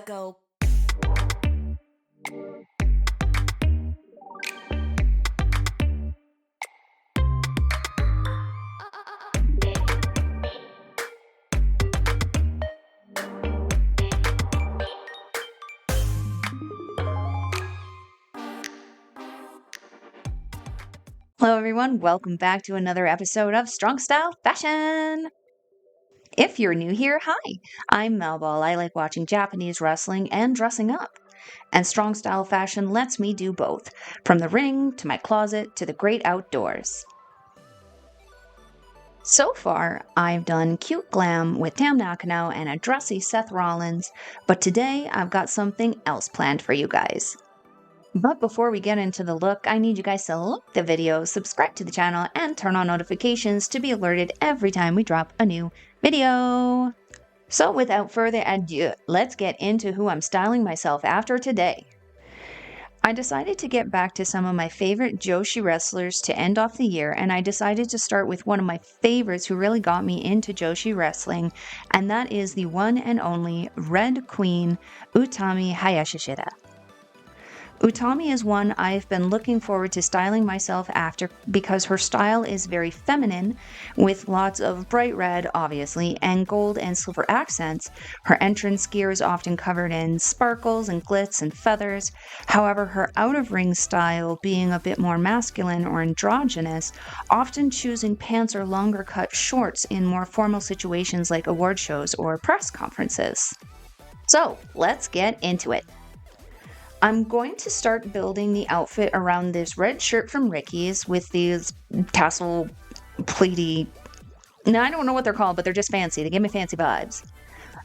Go. Hello, everyone. Welcome back to another episode of Strong Style Fashion. If you're new here, hi. I'm Melball. I like watching Japanese wrestling and dressing up. And Strong Style Fashion lets me do both, from the ring to my closet to the great outdoors. So far, I've done cute glam with Tam Nakano and a dressy Seth Rollins, but today I've got something else planned for you guys. But before we get into the look, I need you guys to like the video, subscribe to the channel, and turn on notifications to be alerted every time we drop a new video. So without further ado, let's get into who I'm styling myself after today. I decided to get back to some of my favorite Joshi wrestlers to end off the year, and I decided to start with one of my favorites who really got me into Joshi wrestling, and that is the one and only Red Queen, Utami Hayashishita. Utami is one I've been looking forward to styling myself after because her style is very feminine, with lots of bright red, obviously, and gold and silver accents. Her entrance gear is often covered in sparkles and glitz and feathers. However, her out-of-ring style being a bit more masculine or androgynous, often choosing pants or longer cut shorts in more formal situations like award shows or press conferences. So, let's get into it. I'm going to start building the outfit around this red shirt from Ricky's with these tassel pleaty, now I don't know what they're called, but they're just fancy. They give me fancy vibes.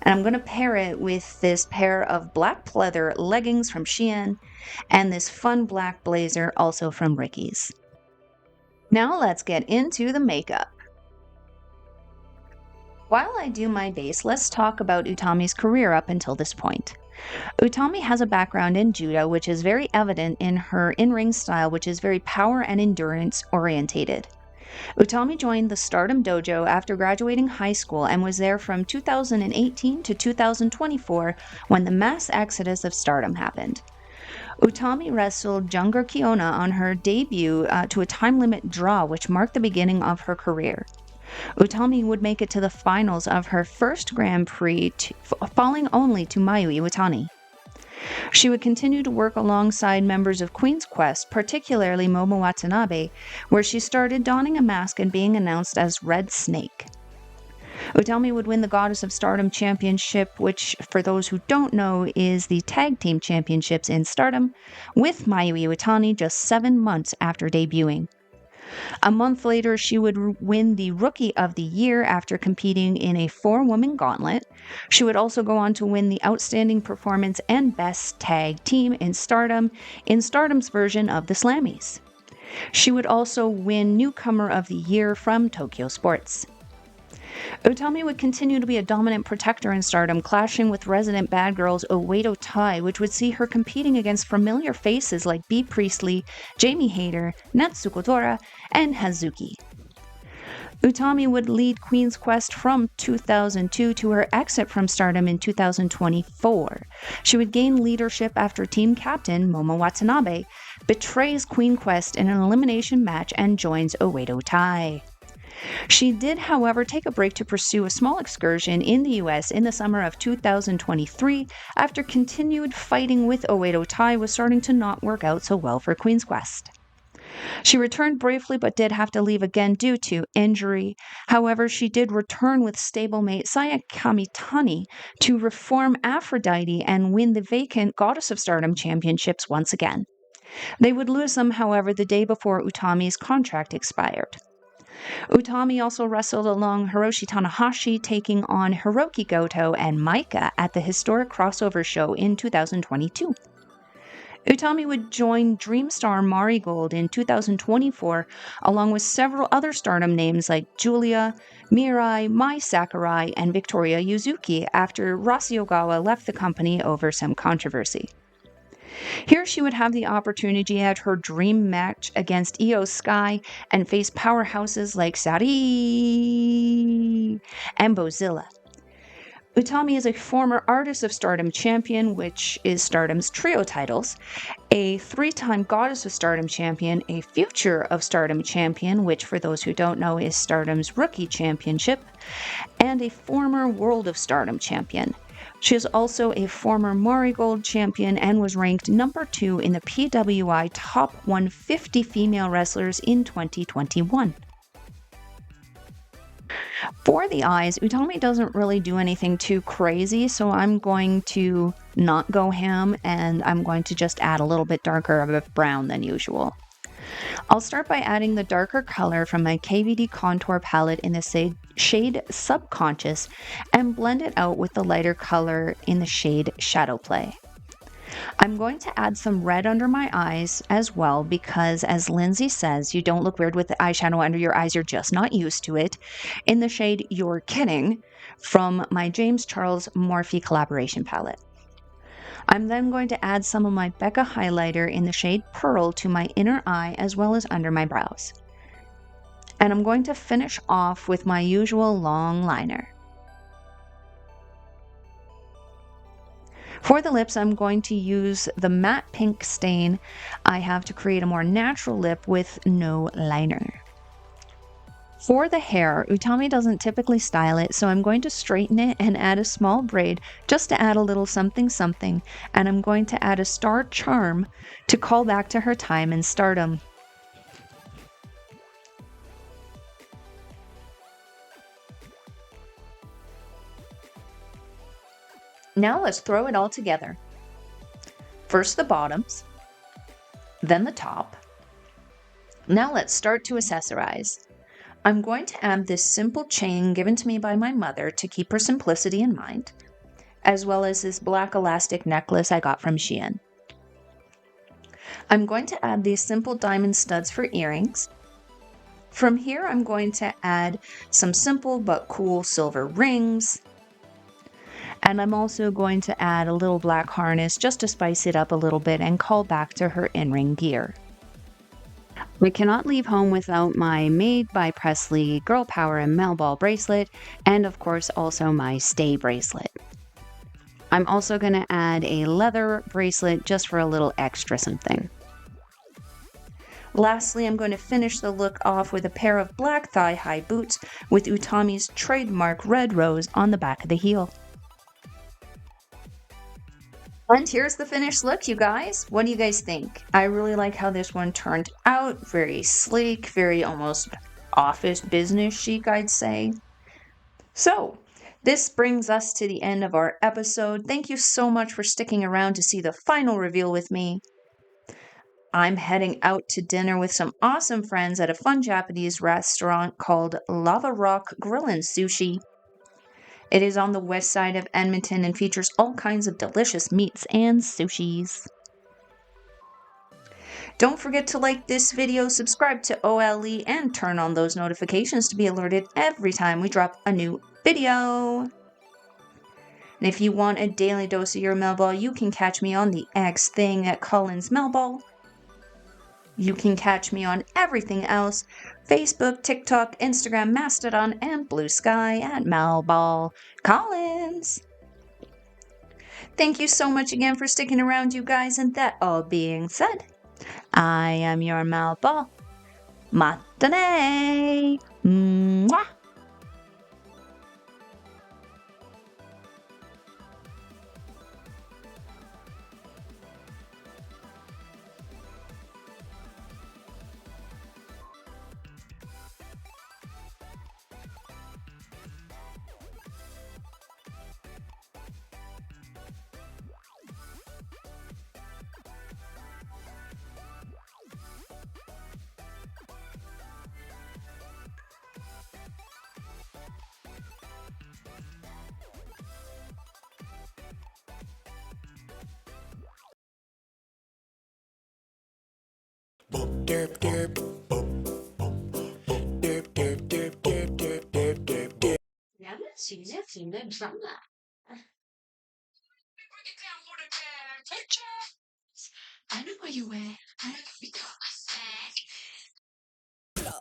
And I'm going to pair it with this pair of black pleather leggings from Shein and this fun black blazer also from Ricky's. Now let's get into the makeup. While I do my base, let's talk about Utami's career up until this point. Utami has a background in judo, which is very evident in her in-ring style, which is very power and endurance orientated. Utami joined the Stardom dojo after graduating high school and was there from 2018 to 2024 when the mass exodus of Stardom happened. Utami wrestled Junger Kiona on her debut to a time limit draw, which marked the beginning of her career. Utami would make it to the finals of her first Grand Prix, falling only to Mayu Iwatani. She would continue to work alongside members of Queen's Quest, particularly Momo Watanabe, where she started donning a mask and being announced as Red Snake. Utami would win the Goddess of Stardom Championship, which, for those who don't know, is the tag team championships in Stardom, with Mayu Iwatani just 7 months after debuting. A month later, she would win the Rookie of the Year after competing in a 4-woman gauntlet. She would also go on to win the Outstanding Performance and Best Tag Team in Stardom's version of the Slammies. She would also win Newcomer of the Year from Tokyo Sports. Utami would continue to be a dominant protector in Stardom, clashing with resident bad girls Oedo Tai, which would see her competing against familiar faces like Bea Priestley, Jamie Hayter, Natsuko Tora, and Hazuki. Utami would lead Queen's Quest from 2002 to her exit from Stardom in 2024. She would gain leadership after team captain Momo Watanabe betrays Queen Quest in an elimination match and joins Oedo Tai. She did, however, take a break to pursue a small excursion in the US in the summer of 2023 after continued fighting with Oedo Tai was starting to not work out so well for Queen's Quest. She returned briefly but did have to leave again due to injury. However, she did return with stablemate Saya Kamitani to reform Aphrodite and win the vacant Goddess of Stardom championships once again. They would lose them, however, the day before Utami's contract expired. Utami also wrestled along Hiroshi Tanahashi, taking on Hiroki Goto and Maika at the historic crossover show in 2022. Utami would join Dreamstar Marigold in 2024, along with several other Stardom names like Julia, Mirai, Mai Sakurai, and Victoria Yuzuki after Rasi Ogawa left the company over some controversy. Here she would have the opportunity at her dream match against Io Sky and face powerhouses like Sari and Bozilla. Utami is a former Artist of Stardom champion, which is Stardom's trio titles, a 3-time Goddess of Stardom champion, a Future of Stardom champion, which for those who don't know is Stardom's rookie championship, and a former World of Stardom champion. She is also a former Marigold champion and was ranked number 2 in the PWI Top 150 Female Wrestlers in 2021. For the eyes, Utami doesn't really do anything too crazy, so I'm going to not go ham and I'm going to just add a little bit darker of a brown than usual. I'll start by adding the darker color from my KVD contour palette in the shade Subconscious and blend it out with the lighter color in the shade Shadow Play. I'm going to add some red under my eyes as well because, as Lindsay says, you don't look weird with the eyeshadow under your eyes, you're just not used to it, in the shade You're Kidding from my James Charles Morphe collaboration palette. I'm then going to add some of my Becca highlighter in the shade Pearl to my inner eye as well as under my brows. And I'm going to finish off with my usual long liner. For the lips, I'm going to use the matte pink stain I have to create a more natural lip with no liner. For the hair, Utami doesn't typically style it, so I'm going to straighten it and add a small braid just to add a little something something, and I'm going to add a star charm to call back to her time in Stardom. Now let's throw it all together. First the bottoms, then the top. Now let's start to accessorize. I'm going to add this simple chain given to me by my mother to keep her simplicity in mind, as well as this black elastic necklace I got from Shein. I'm going to add these simple diamond studs for earrings. From here, I'm going to add some simple but cool silver rings. And I'm also going to add a little black harness just to spice it up a little bit and call back to her in-ring gear. I cannot leave home without my Made by Presley Girl Power and Melball bracelet, and of course also my Stay bracelet. I'm also going to add a leather bracelet just for a little extra something. Lastly, I'm going to finish the look off with a pair of black thigh-high boots with Utami's trademark red rose on the back of the heel. And here's the finished look, you guys. What do you guys think? I really like how this one turned out. Very sleek, very almost office business chic, I'd say. So, this brings us to the end of our episode. Thank you so much for sticking around to see the final reveal with me. I'm heading out to dinner with some awesome friends at a fun Japanese restaurant called Lava Rock Grill and Sushi. It is on the west side of Edmonton and features all kinds of delicious meats and sushis. Don't forget to like this video, subscribe to OLE, and turn on those notifications to be alerted every time we drop a new video. And if you want a daily dose of your Melball, you can catch me on the X thing at Collins Melball. You can catch me on everything else, Facebook, TikTok, Instagram, Mastodon, and Blue Sky at Melball Collins. Thank you so much again for sticking around, you guys, and that all being said, I am your Melball. Matane! Mwah! Boop derp derp boop boop boop derp derp derp derp derp derp derp derp. I know where you at.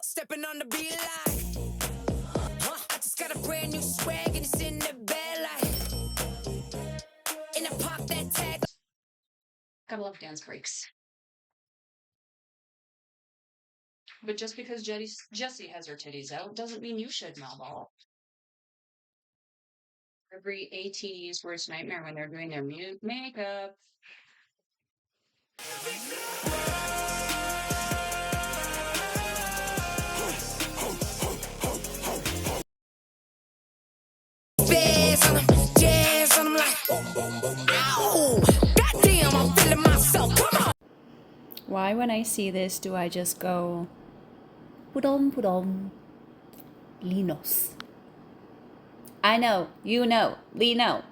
Stepping on the beat like, I just got a brand new swag and it's in the bed like. Gotta love dance breaks. But just because Jessie has her titties out doesn't mean you should, Melball. Every AT's worst nightmare when they're doing their makeup. Jazz on 'em like, ow, goddamn, I'm feeling myself. Come on. Why, when I see this, do I just go, pudom, linos? I know, you know, Lee know.